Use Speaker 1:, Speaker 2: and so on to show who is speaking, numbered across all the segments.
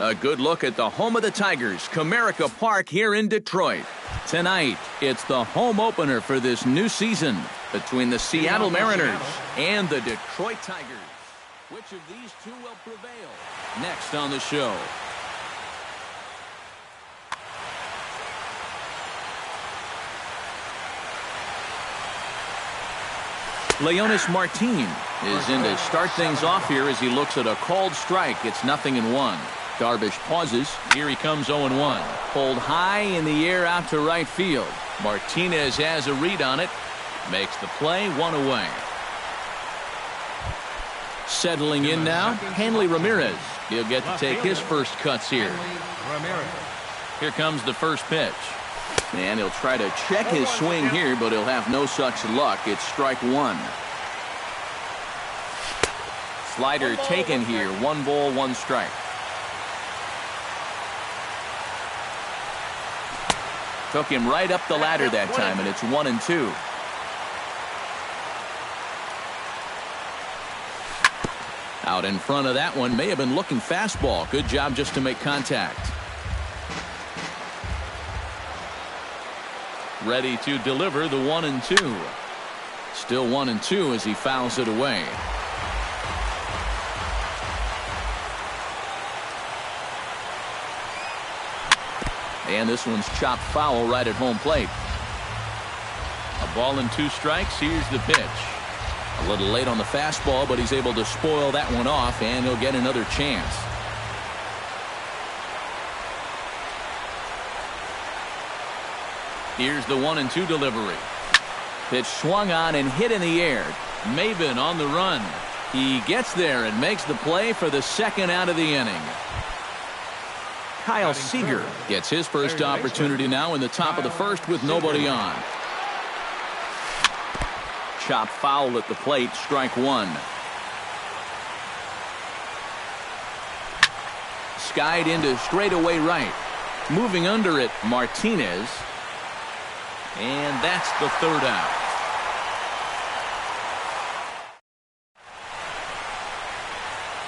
Speaker 1: A good look at the home of the Tigers, Comerica Park here in Detroit. Tonight, it's the home opener for this new season between the Seattle Mariners and the Detroit Tigers. Which of these two will prevail? Next on the show. Leonys Martin is in to start things off here as he looks at a called strike. It's 0-1. Darvish pauses. Here he comes 0-1. Pulled high in the air out to right field. Martinez has a read on it. Makes the play, 1 away. Settling in now, Hanley Ramirez. He'll get to take his first cuts here. Here comes the first pitch. And he'll try to check his swing here, but he'll have no such luck. It's strike 1. Slider taken here. 1 ball, 1 strike. Took him right up the ladder that time, and it's 1-2. Out in front of that one, may have been looking fastball. Good job just to make contact. Ready to deliver the 1-2. Still 1-2 as he fouls it away. And this one's chopped foul right at home plate. A ball and 2 strikes. Here's the pitch. A little late on the fastball, but he's able to spoil that one off, and he'll get another chance. Here's the 1-2 delivery. Pitch swung on and hit in the air. Maven on the run. He gets there and makes the play for the second out of the inning. Kyle Seager gets his first opportunity now in the top of the first with nobody on. Chop foul at the plate, strike 1. Skied into straightaway right. Moving under it, Martinez. And that's the third out.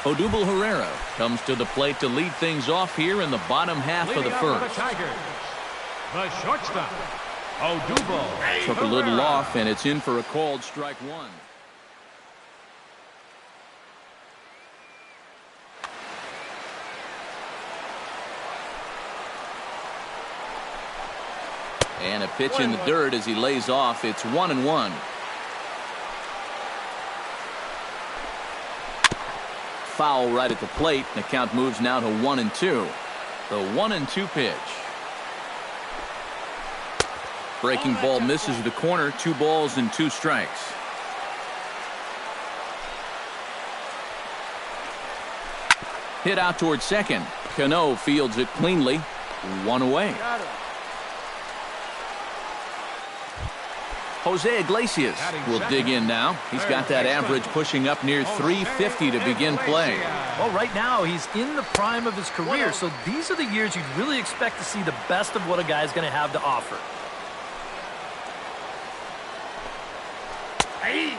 Speaker 1: Odubel Herrera comes to the plate to lead things off here in the bottom half of the first.
Speaker 2: The shortstop, Odubel.
Speaker 1: Took a little off, and it's in for a called strike 1. And a pitch in the dirt as he lays off. It's 1-1. Foul right at the plate. The count moves now to 1-2. The 1-2 pitch. Breaking ball misses the corner. 2 balls and 2 strikes. Hit out towards second. Cano fields it cleanly. 1 away. Jose Iglesias will dig in now. He's got that average pushing up near 350 to begin play.
Speaker 3: Well, right now he's in the prime of his career, so these are the years you'd really expect to see the best of what a guy's going to have to offer.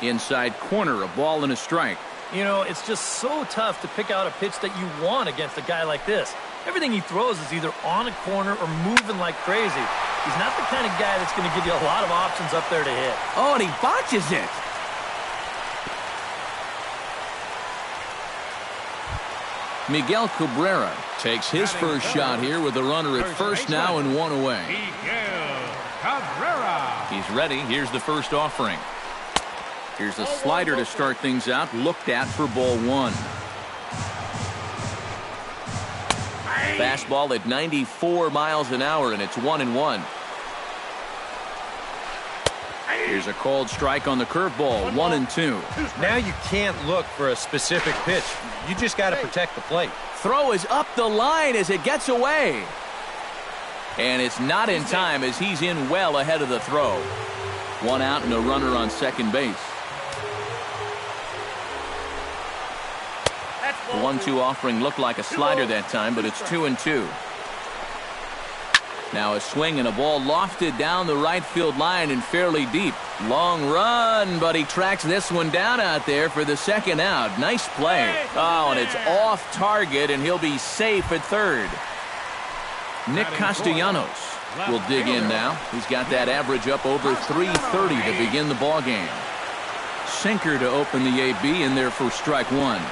Speaker 1: Inside corner, a ball and a strike.
Speaker 3: You know, it's just so tough to pick out a pitch that you want against a guy like this. Everything he throws is either on a corner or moving like crazy. He's not the kind of guy that's going to give you a lot of options up there to hit.
Speaker 1: Oh, and he botches it. Miguel Cabrera takes his first shot here with the runner at first now and 1 away.
Speaker 2: Miguel Cabrera.
Speaker 1: He's ready. Here's the first offering. Here's a slider to start things out. Looked at for ball 1. Fastball at 94 miles an hour, and it's 1-1. Here's a called strike on the curveball, 1-2.
Speaker 4: Now you can't look for a specific pitch. You just got to protect the plate.
Speaker 1: Throw is up the line as it gets away. And it's not in time as he's in well ahead of the throw. 1 out and a runner on second base. The 1-2 offering looked like a slider that time, but it's 2-2. Now a swing and a ball lofted down the right field line and fairly deep. Long run, but he tracks this one down out there for the second out. Nice play. Oh, and it's off target, and he'll be safe at third. Nick Castellanos will dig in now. He's got that average up over 330 to begin the ball game. Sinker to open the AB in there for strike one.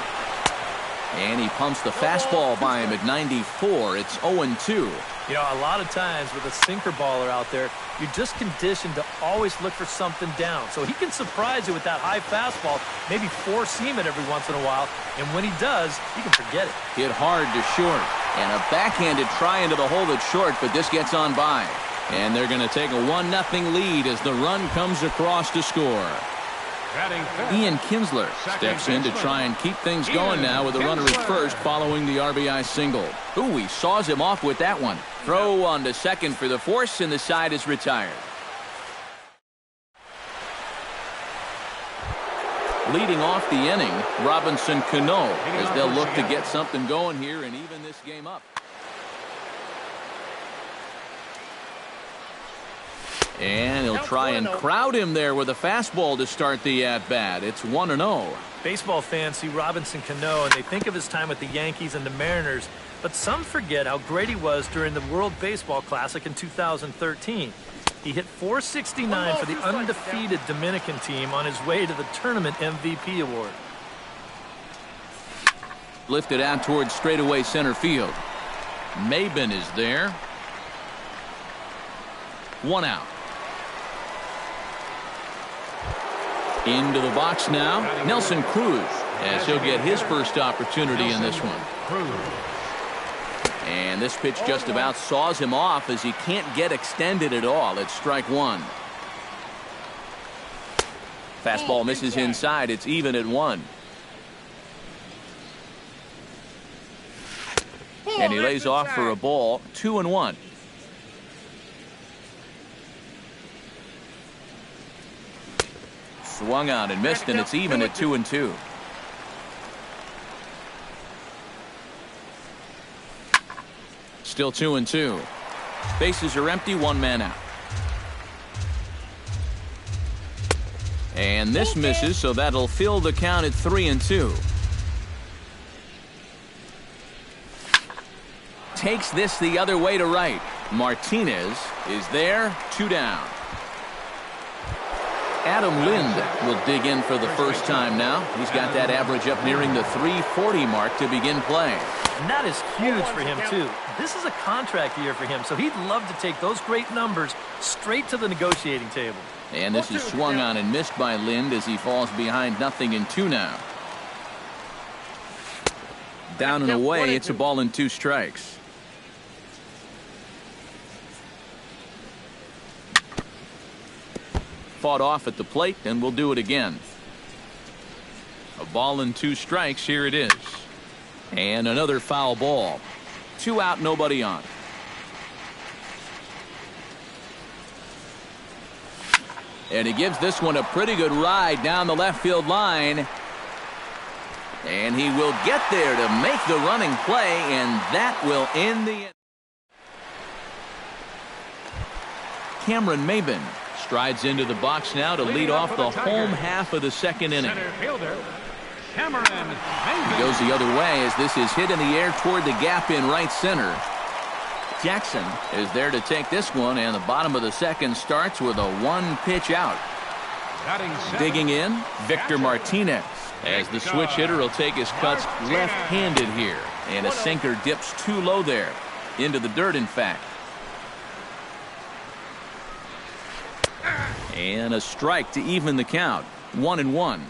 Speaker 1: And he pumps the fastball by him at 94. It's 0-2.
Speaker 3: You know, a lot of times with a sinker baller out there, you're just conditioned to always look for something down. So he can surprise you with that high fastball, maybe four-seam it every once in a while. And when he does, you can forget it.
Speaker 1: Hit hard to short. And a backhanded try into the hole at short, but this gets on by. And they're going to take a 1-0 lead as the run comes across to score. Ian Kinsler steps in to try and keep things going now with a runner at first following the RBI single. Ooh, he saws him off with that one. Throw on to second for the force, and the side is retired. Leading off the inning, Robinson Cano, as they'll look to get something going here and even this game up. And he'll try and crowd him there with a fastball to start the at-bat. It's 1-0.
Speaker 3: Baseball fans see Robinson Cano, and they think of his time with the Yankees and the Mariners, but some forget how great he was during the World Baseball Classic in 2013. He hit .469 for the undefeated Dominican team on his way to the tournament MVP award.
Speaker 1: Lifted out towards straightaway center field. Maben is there. 1 out. Into the box now, Nelson Cruz, as he'll get his first opportunity in this one. And this pitch just about saws him off as he can't get extended at all. It's strike one. Fastball misses inside. It's even at 1. And he lays off for a ball. 2-1. Swung on and missed, and it's even at 2-2. Still 2-2. Bases are empty, 1 man out. And this misses, so that'll fill the count at 3-2. Takes this the other way to right. Martinez is there, 2 down. Adam Lind will dig in for the first time now. He's got that average up nearing the 340 mark to begin play.
Speaker 3: And that is huge for him, too. This is a contract year for him, so he'd love to take those great numbers straight to the negotiating table.
Speaker 1: And this is swung on and missed by Lind as he falls behind 0-2 now. Down and away, it's a ball and 2 strikes. Fought off at the plate, and we'll do it again. A ball and 2 strikes. Here it is. And another foul ball. 2 out, nobody on. And he gives this one a pretty good ride down the left field line. And he will get there to make the running play, and that will end the inning. Cameron Maben strides into the box now to lead off the home half of the second inning. He goes the other way as this is hit in the air toward the gap in right center. Jackson is there to take this one, and the bottom of the second starts with a 1-pitch out. Digging in, Victor Martinez, as the switch hitter will take his cuts left-handed here, and a sinker dips too low there, into the dirt in fact. And a strike to even the count. 1-1.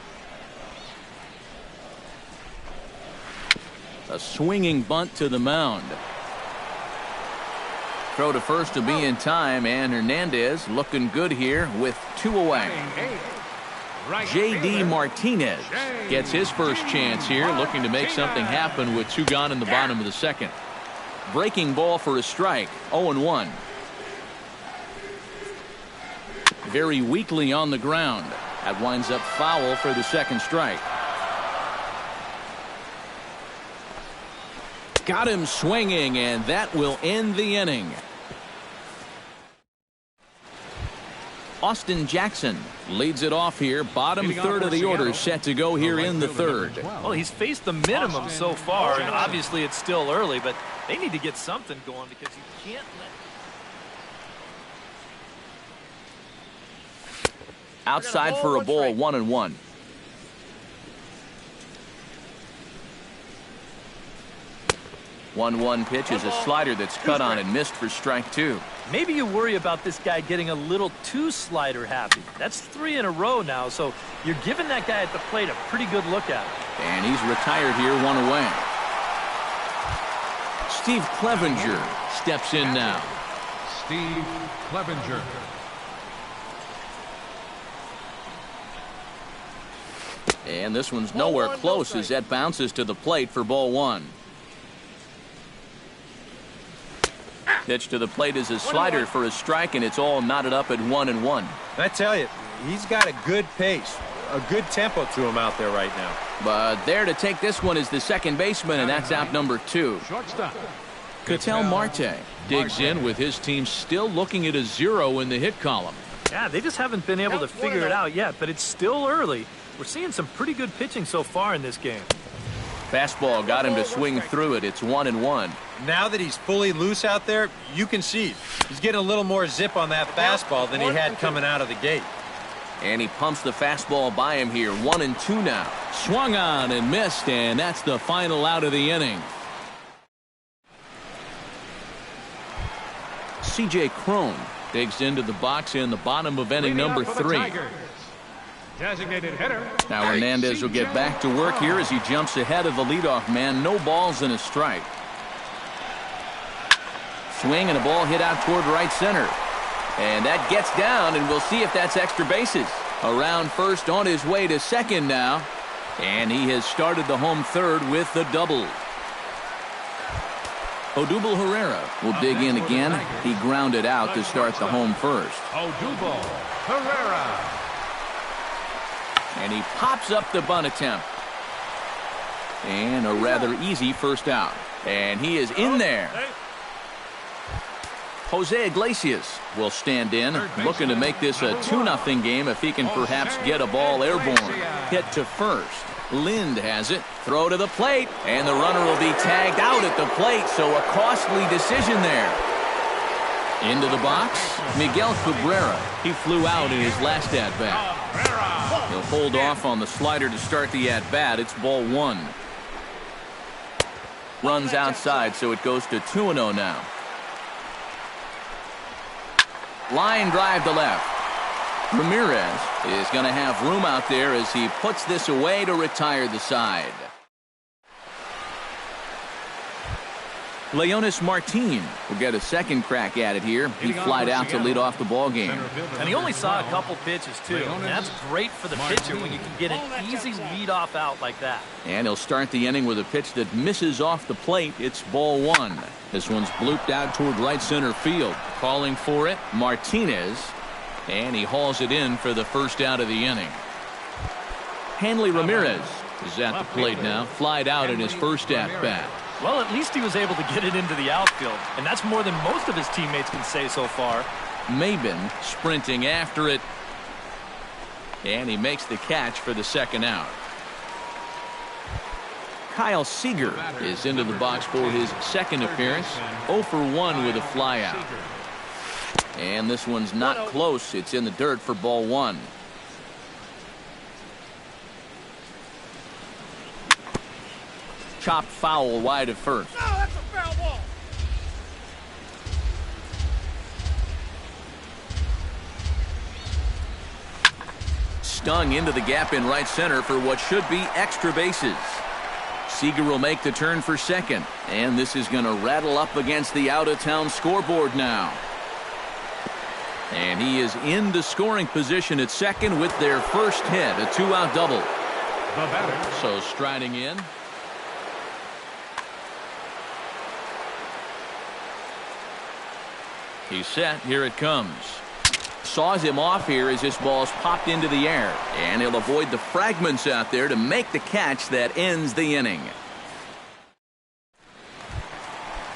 Speaker 1: A swinging bunt to the mound. Throw to first to be in time, and Hernandez looking good here with 2 away. J.D. Martinez gets his first chance here, looking to make something happen with 2 gone in the bottom of the second. Breaking ball for a strike. 0-1. Very weakly on the ground. That winds up foul for the second strike. Got him swinging, and that will end the inning. Austin Jackson leads it off here. Bottom third of the order set to go here in the third.
Speaker 3: Well, he's faced the minimum so far, and obviously it's still early, but they need to get something going because you can't let...
Speaker 1: Outside for a ball, 1-1. One pitch is a slider that's cut on and missed for strike 2.
Speaker 3: Maybe you worry about this guy getting a little too slider happy. That's 3 in a row now, so you're giving that guy at the plate a pretty good look at it.
Speaker 1: And he's retired here, 1 away. Steve Clevenger steps in now.
Speaker 2: Steve Clevenger.
Speaker 1: And this one's nowhere close as that bounces to the plate for ball 1. Pitch to the plate is a slider for a strike, and it's all knotted up at 1-1.
Speaker 4: I tell you, he's got a good pace, a good tempo to him out there right now.
Speaker 1: But there to take this one is the second baseman, and that's out number 2.
Speaker 2: Shortstop.
Speaker 1: Ketel Marte digs in with his team still looking at a 0 in the hit column.
Speaker 3: Yeah, they just haven't been able to figure it out yet, but it's still early. We're seeing some pretty good pitching so far in this game.
Speaker 1: Fastball got him to swing through it. It's 1-1.
Speaker 4: Now that he's fully loose out there, you can see he's getting a little more zip on that fastball than he had coming out of the gate.
Speaker 1: And he pumps the fastball by him here. 1-2 now. Swung on and missed, and that's the final out of the inning. C.J. Cron digs into the box in the bottom of inning number 3.
Speaker 2: Designated hitter.
Speaker 1: Now Hernandez will get back to work here as he jumps ahead of the leadoff man. No balls and a strike. Swing and a ball hit out toward right center. And that gets down, and we'll see if that's extra bases. Around first, on his way to second now. And he has started the home third with the double. Odubel Herrera will dig in again. He grounded out to start the home first.
Speaker 2: Odubel Herrera.
Speaker 1: And he pops up the bunt attempt. And a rather easy first out. And he is in there. Jose Iglesias will stand in, looking to make this a 2-0 game if he can perhaps get a ball airborne. Hit to first. Lind has it. Throw to the plate. And the runner will be tagged out at the plate, so a costly decision there. Into the box, Miguel Cabrera. He flew out in his last at-bat. He'll hold off on the slider to start the at-bat. It's ball 1. Runs outside, so it goes to 2-0 now. Line drive to left. Ramirez is going to have room out there as he puts this away to retire the side. Leonis Martin will get a second crack at it here. He flied out to lead off the ball game.
Speaker 3: And he only saw a couple pitches, too. And that's great for the pitcher when you can get an easy leadoff out like that.
Speaker 1: And he'll start the inning with a pitch that misses off the plate. It's ball 1. This one's blooped out toward right center field. Calling for it, Martinez. And he hauls it in for the first out of the inning. Hanley Ramirez is at the plate now. Flied out in his first at-bat.
Speaker 3: Well, at least he was able to get it into the outfield, and that's more than most of his teammates can say so far.
Speaker 1: Maben sprinting after it, and he makes the catch for the second out. Kyle Seager is into the box for his second appearance. 0 for 1 with a flyout. And this one's not close. It's in the dirt for ball 1. Chopped foul wide of first.
Speaker 5: No, that's a foul ball.
Speaker 1: Stung into the gap in right center for what should be extra bases. Seager will make the turn for second. And this is going to rattle up against the out-of-town scoreboard now. And he is in the scoring position at second with their first hit, a 2-out double.
Speaker 2: The batter.
Speaker 1: So striding in. He's set. Here it comes. Saws him off here as this ball's popped into the air. And he'll avoid the fragments out there to make the catch that ends the inning.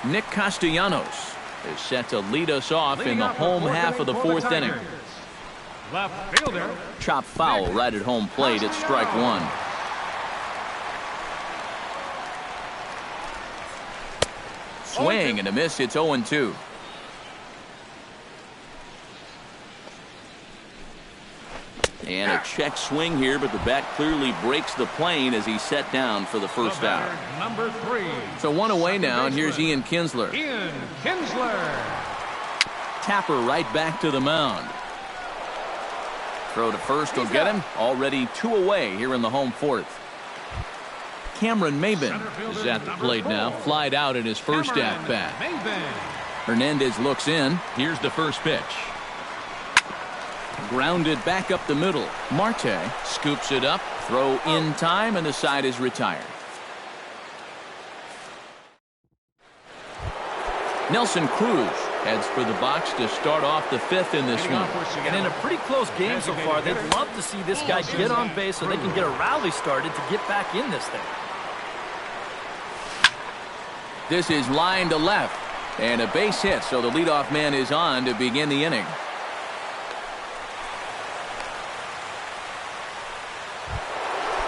Speaker 1: Nick Castellanos is set to lead us off in the home half of the fourth inning.
Speaker 2: Left fielder.
Speaker 1: Chop foul right at home plate. It's strike one. Swing and a miss. It's 0-2. And a check swing here, but the bat clearly breaks the plane as he's set down for the first out.
Speaker 2: Number 3.
Speaker 1: So one away now, and here's Ian Kinsler.
Speaker 2: Ian Kinsler.
Speaker 1: Tapper right back to the mound. Throw to first will get him. Already 2 away here in the home fourth. Cameron Maben is at the plate now. Flied out in his first at-bat. Hernandez looks in. Here's the first pitch. Grounded back up the middle. Marte scoops it up. Throw in time, and the side is retired. Nelson Cruz heads for the box to start off the fifth in this one.
Speaker 3: And in a pretty close game so far, they'd love to see this guy get on base so they can get a rally started to get back in this thing.
Speaker 1: This is line to left. And a base hit, so the leadoff man is on to begin the inning.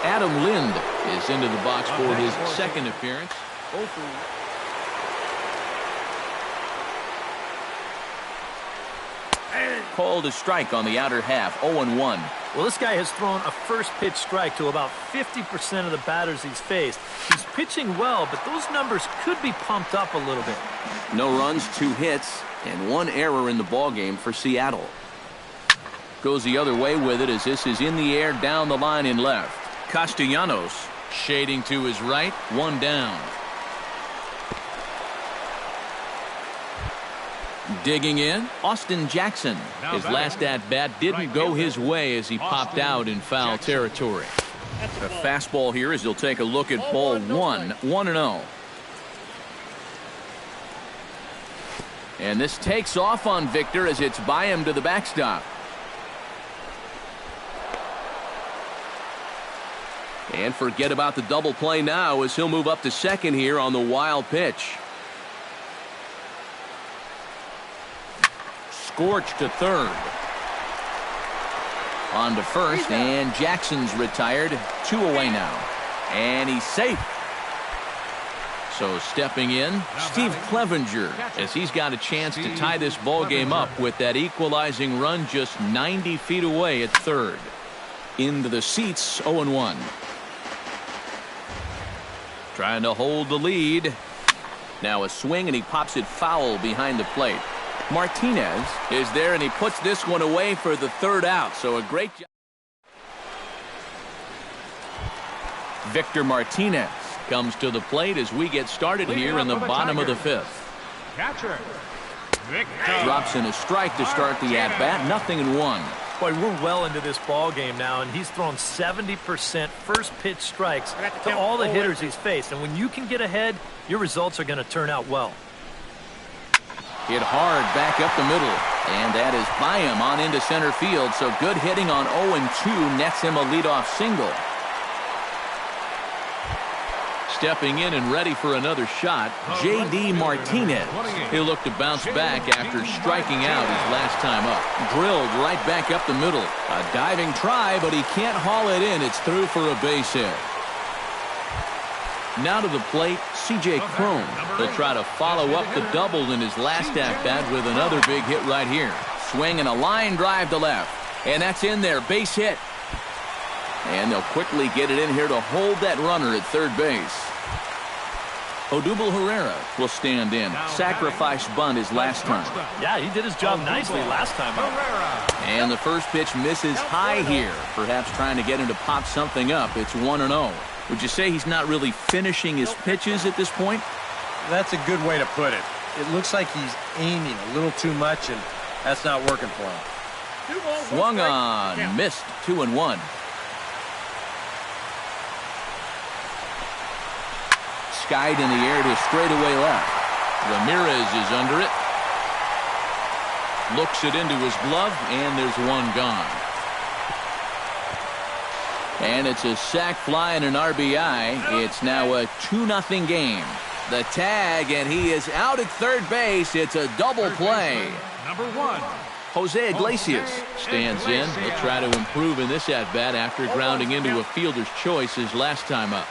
Speaker 1: Adam Lind is into the box for his second appearance. Called a strike on the outer half, 0-1.
Speaker 3: Well, this guy has thrown a first pitch strike to about 50% of the batters he's faced. He's pitching well, but those numbers could be pumped up a little bit.
Speaker 1: No runs, 2 hits, and 1 error in the ballgame for Seattle. Goes the other way with it as this is in the air down the line in left. Castellanos shading to his right, 1 down. Digging in, Austin Jackson. His last at-bat didn't go his way as he popped out in foul territory. A fastball here as he'll take a look at ball 1, 1-0. And this takes off on Victor as it's by him to the backstop. And forget about the double play now as he'll move up to second here on the wild pitch. Scorch to third. On to first, and Jackson's retired. 2 away now. And he's safe. So stepping in, Steve Clevenger, as he's got a chance to tie this ball game up with that equalizing run just 90 feet away at third. Into the seats, 0-1. Trying to hold the lead. Now a swing, and he pops it foul behind the plate. Martinez is there, and he puts this one away for the third out. So a great job. Victor Martinez comes to the plate as we get started here in the bottom of the fifth.
Speaker 2: Catcher.
Speaker 1: Drops in a strike to start the at-bat. 0-1.
Speaker 3: Boy, we're well into this ball game now, and he's thrown 70% first pitch strikes to all the hitters he's faced. And when you can get ahead, your results are going to turn out well.
Speaker 1: Hit hard back up the middle, and that is by him on into center field. So good hitting on 0-2 nets him a leadoff single. Stepping in and ready for another shot, J.D. Martinez. He'll look to bounce back after striking out his last time up. Drilled right back up the middle. A diving try, but he can't haul it in. It's through for a base hit. Now to the plate, C.J. Cron. He'll try to follow up the double in his last at-bat with another big hit right here. Swing and a line drive to left. And that's in there, base hit. And they'll quickly get it in here to hold that runner at third base. Odubel Herrera will stand in. Sacrifice bunt his last time.
Speaker 3: Yeah, he did his job nicely last time out.
Speaker 1: And the first pitch misses high here. Perhaps trying to get him to pop something up. It's 1-0. Would you say he's not really finishing his pitches at this point?
Speaker 4: That's a good way to put it. It looks like he's aiming a little too much, and that's not working for him.
Speaker 1: Swung on, missed. 2-1. Skied in the air to straightaway left. Ramirez is under it. Looks it into his glove, and there's one gone. And it's a sac fly and an RBI. It's now a 2-0 game. The tag, and he is out at third base. It's a double play.
Speaker 2: Number 1.
Speaker 1: Jose Iglesias stands in. He'll try to improve in this at-bat after grounding into a fielder's choice his last time up.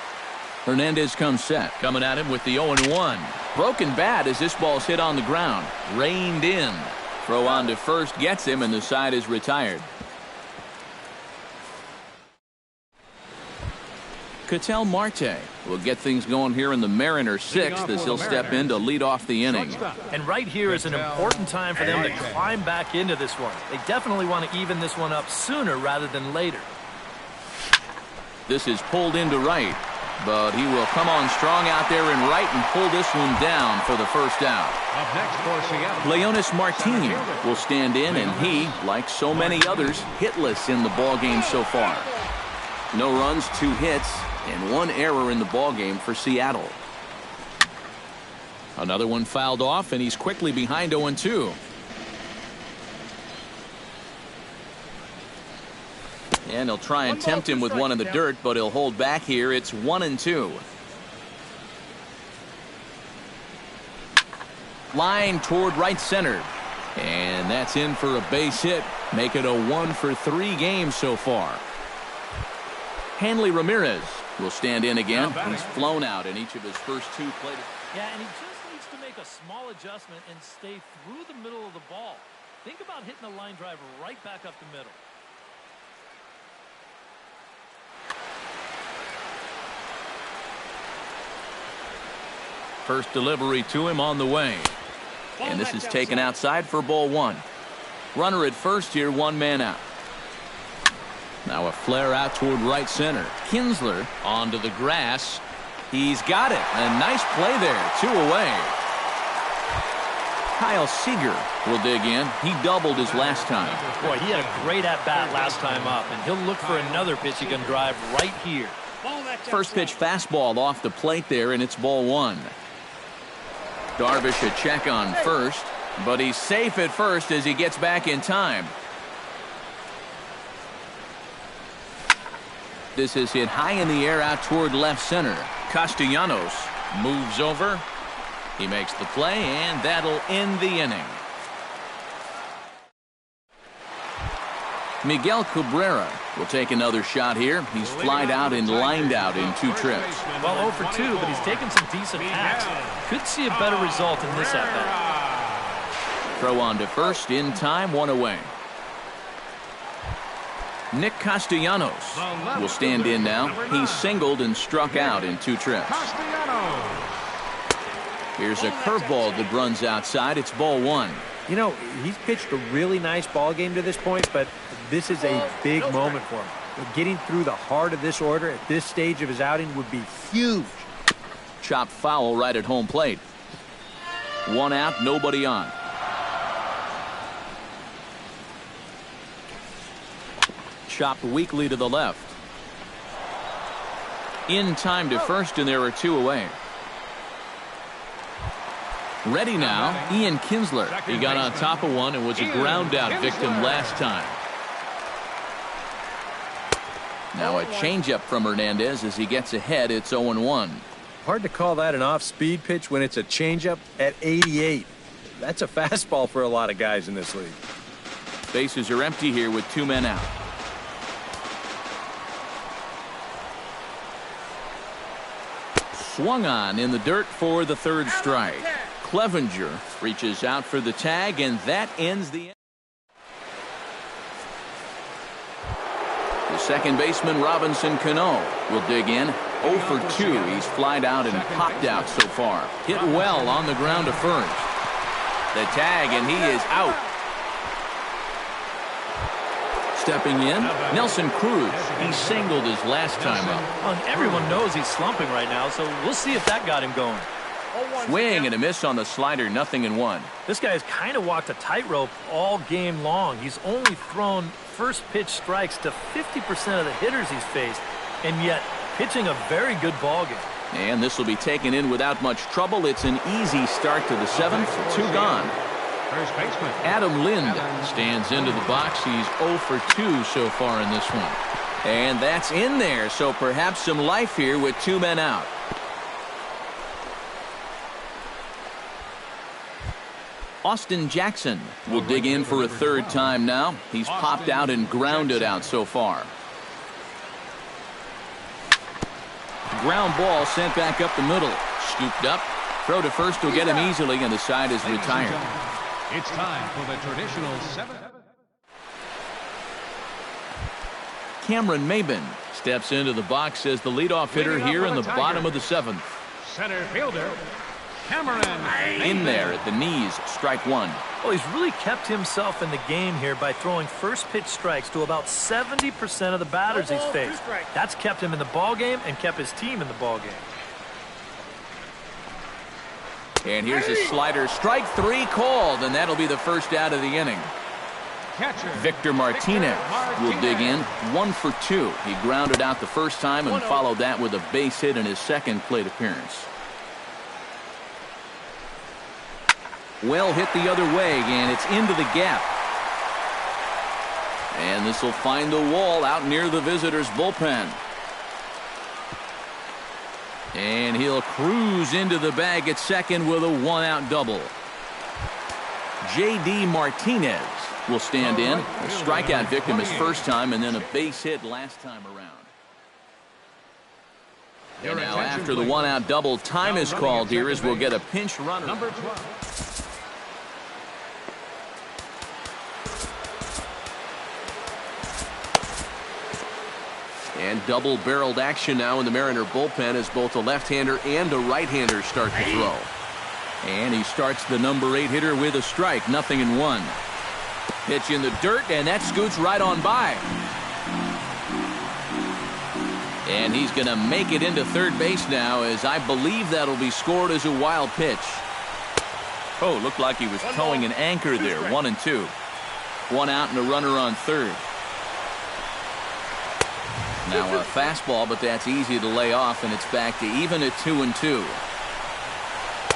Speaker 1: Hernandez comes set. Coming at him with the 0-1. Broken bat as this ball's hit on the ground. Reined in. Throw on to first gets him, and the side is retired. Ketel Marte will get things going here in the Mariners' sixth as he'll step in to lead off the inning.
Speaker 3: And right here is an important time for them to climb back into this one. They definitely want to even this one up sooner rather than later.
Speaker 1: This is pulled into right, but he will come on strong out there in right and pull this one down for the first out.
Speaker 2: Up next for Seattle,
Speaker 1: Leonis Martin will stand in, and he, like so many others, hitless in the ballgame so far. No runs, 2 hits, and 1 error in the ballgame for Seattle. Another one fouled off, and he's quickly behind 0-2. And he'll try and tempt him with one in the dirt, but he'll hold back here. It's 1-2. Line toward right center. And that's in for a base hit. Make it a 1-for-3 game so far. Hanley Ramirez will stand in again. He's flown out in each of his first 2 plays.
Speaker 3: Yeah, and he just needs to make a small adjustment and stay through the middle of the ball. Think about hitting a line drive right back up the middle.
Speaker 1: First delivery to him on the way. And this is taken outside for ball 1. Runner at first here, 1 man out. Now a flare out toward right center. Kinsler onto the grass. He's got it. A nice play there. 2 away. Kyle Seager will dig in. He doubled his last time.
Speaker 3: Boy, he had a great at-bat last time up, and he'll look for another pitch he can drive right here.
Speaker 1: First pitch fastball off the plate there, and it's ball 1. Darvish a check on first, but he's safe at first as he gets back in time. This is hit high in the air out toward left center. Castellanos moves over. He makes the play, and that'll end the inning. Miguel Cabrera will take another shot here. He's flied out and lined out in 2 trips.
Speaker 3: Well, 0 for 2, but he's taken some decent hacks. Could see a better result in this at-bat.
Speaker 1: Throw on to first in time, 1 away. Nick Castellanos will stand in now. He's singled and struck out in 2 trips. Here's a curveball that runs outside. It's ball 1.
Speaker 4: You know, he's pitched a really nice ball game to this point, but this is a big moment for him. Getting through the heart of this order at this stage of his outing would be huge.
Speaker 1: Chopped foul right at home plate. 1 out, nobody on. Chopped weakly to the left. In time to first, and there are 2 away. Ready now, Ian Kinsler. He got on top of one and was a ground out victim last time. Now a changeup from Hernandez as he gets ahead. It's 0-1.
Speaker 4: Hard to call that an off-speed pitch when it's a changeup at 88. That's a fastball for a lot of guys in this league.
Speaker 1: Bases are empty here with 2 men out. Swung on in the dirt for the 3rd strike. Clevenger reaches out for the tag, and that ends the inning. The second baseman, Robinson Cano, will dig in. 0 for 2. He's flied out and popped out so far. Hit well on the ground to first. The tag, and he is out. Stepping in, Nelson Cruz. He singled his last time up.
Speaker 3: Well, and everyone knows he's slumping right now, so we'll see if that got him going.
Speaker 1: Swing and a miss on the slider, 0-1.
Speaker 3: This guy's kind of walked a tightrope all game long. He's only thrown first pitch strikes to 50% of the hitters he's faced, and yet pitching a very good ball game.
Speaker 1: And this will be taken in without much trouble. It's an easy start to the 7th. 2 gone.
Speaker 2: First baseman
Speaker 1: Adam Lind stands into the box. He's 0 for 2 so far in this one. And that's in there, so perhaps some life here with 2 men out. Austin Jackson will dig in for a third time now. He's popped out and grounded out so far. Ground ball sent back up the middle. Scooped up. Throw to first will get him easily, and the side is retired.
Speaker 2: It's time for the traditional 7.
Speaker 1: Cameron Maben steps into the box as the leadoff hitter here in the bottom of the 7th.
Speaker 2: Center fielder, Cameron.
Speaker 1: In there at the knees, strike one.
Speaker 3: Oh, he's really kept himself in the game here by throwing first pitch strikes to about 70% of the batters he's faced. That's kept him in the ball game and kept his team in the ball game.
Speaker 1: And here's a slider, strike 3 called, and that'll be the first out of the inning.
Speaker 2: Catcher,
Speaker 1: Victor Martinez will dig in, 1 for 2. He grounded out the first time and followed that with a base hit in his second plate appearance. Well hit the other way, and it's into the gap. And this will find the wall out near the visitors' bullpen. And he'll cruise into the bag at second with a 1-out double. J.D. Martinez will stand in. A strikeout victim his first time, and then a base hit last time around. And now after the 1-out double, time is called here as we'll get a pinch runner.
Speaker 2: Number 12.
Speaker 1: And double-barreled action now in the Mariner bullpen as both a left-hander and a right-hander start to throw. And he starts the number 8 hitter with a strike, 0-1. Pitch in the dirt, and that scoots right on by. And he's going to make it into third base now, as I believe that'll be scored as a wild pitch. Oh, looked like he was towing an anchor there, 1-2. 1 out and a runner on third. Now a fastball, but that's easy to lay off, and it's back to even at 2-2.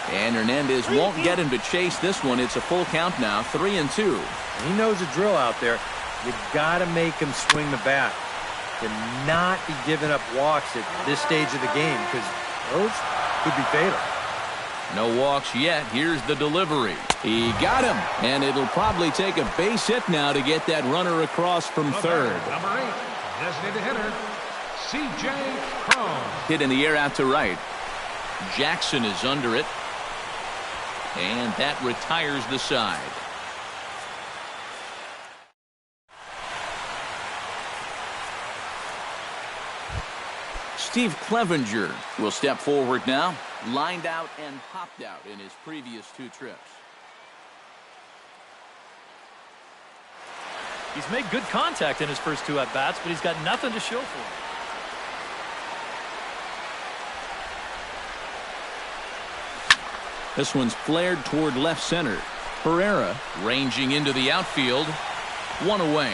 Speaker 1: And Hernandez won't get him to chase this one. It's a full count now, 3-2.
Speaker 4: He knows the drill out there. You got to make him swing the bat. To not be giving up walks at this stage of the game, because those could be fatal.
Speaker 1: No walks yet. Here's the delivery. He got him, and it'll probably take a base hit now to get that runner across from third.
Speaker 2: Number 8, designated hitter, C.J. Cron.
Speaker 1: Hit in the air out to right. Jackson is under it, and that retires the side. Steve Clevenger will step forward now. Lined out and popped out in his previous 2 trips.
Speaker 3: He's made good contact in his first 2 at-bats, but he's got nothing to show for it.
Speaker 1: This one's flared toward left center. Herrera ranging into the outfield. 1 away.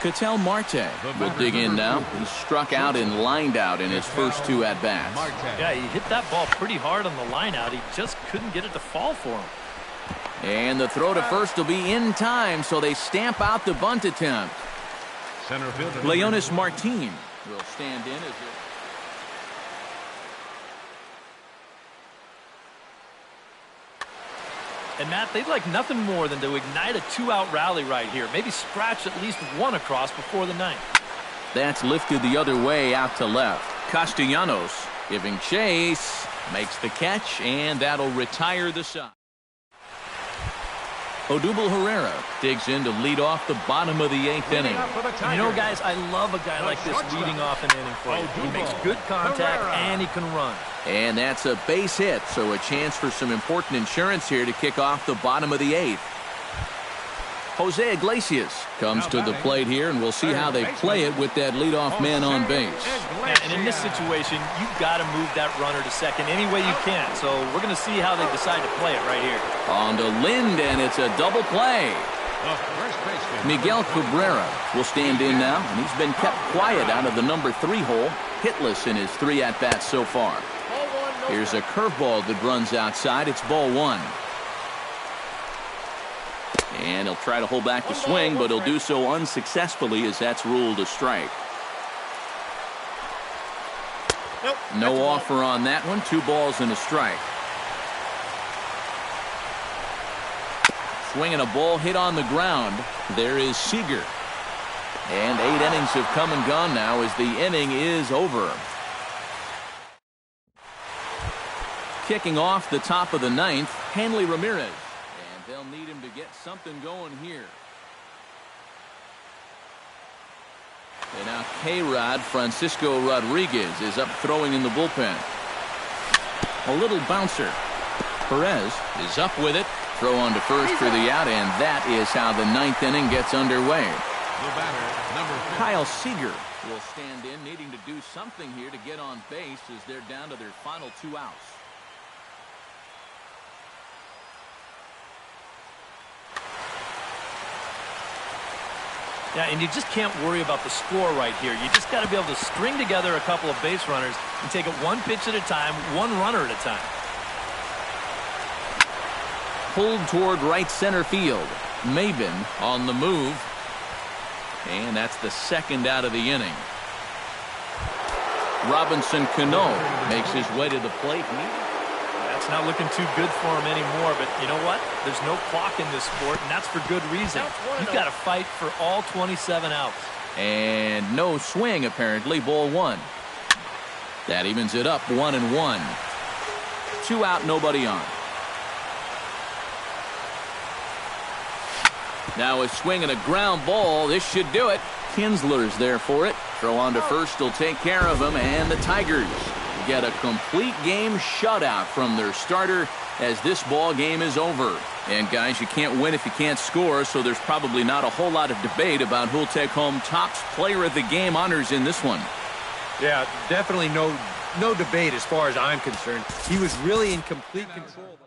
Speaker 1: Ketel Marte will dig in now. He struck out and lined out in his first 2 at-bats.
Speaker 3: Yeah, he hit that ball pretty hard on the line out. He just couldn't get it to fall for him.
Speaker 1: And the throw to first will be in time, so they stamp out the bunt attempt.
Speaker 2: Center fielder,
Speaker 1: Leonis Martin will stand in as it.
Speaker 3: And Matt, they'd like nothing more than to ignite a 2-out rally right here. Maybe scratch at least 1 across before the 9th.
Speaker 1: That's lifted the other way out to left. Castellanos giving chase, makes the catch, and that'll retire the side. Odubel Herrera digs in to lead off the bottom of the 8th inning.
Speaker 3: You know, guys, I love a guy like this leading off an inning for you. He makes good contact and he can run.
Speaker 1: And that's a base hit, so a chance for some important insurance here to kick off the bottom of the 8th. Jose Iglesias comes to the plate here, and we'll see how they play it with that leadoff man on base.
Speaker 3: And in this situation, you've got to move that runner to second any way you can. So we're going to see how they decide to play it right here.
Speaker 1: On to Lind, and it's a double play. Miguel Cabrera will stand in now, and he's been kept quiet out of the number 3 hole, hitless in his 3 at-bats so far. Here's a curveball that runs outside. It's ball 1. And he'll try to hold back the swing, but he'll do so unsuccessfully as that's ruled a strike. No offer on that one. 2 balls and a strike. swinging a ball hit on the ground. There is Seager. And 8 innings have come and gone now as the inning is over. Kicking off the top of the 9th, Hanley Ramirez. And they'll need him to get something going here. And now K-Rod Francisco Rodriguez is up throwing in the bullpen. A little bouncer. Perez is up with it. Throw on to first for the out, and that is how the 9th inning gets underway.
Speaker 2: The batter, number 50.
Speaker 1: Kyle Seager will stand in, needing to do something here to get on base as they're down to their final 2 outs.
Speaker 3: Yeah, and you just can't worry about the score right here. You just got to be able to string together a couple of base runners and take it one pitch at a time, one runner at a time.
Speaker 1: Pulled toward right center field. Maben on the move. And that's the 2nd out of the inning. Robinson Cano makes his way to the plate.
Speaker 3: That's not looking too good for him anymore, but you know what? There's no clock in this sport, and that's for good reason. You've got to fight for all 27 outs.
Speaker 1: And no swing, apparently. Ball 1. That evens it up 1-1. 2 out, nobody on. Now a swing and a ground ball. This should do it. Kinsler's there for it. Throw on to first will take care of him, and the Tigers get a complete game shutout from their starter as this ball game is over. And guys, you can't win if you can't score, so there's probably not a whole lot of debate about who'll take home Topps Player of the Game honors in this one.
Speaker 4: Yeah, definitely no debate as far as I'm concerned. He was really in complete control.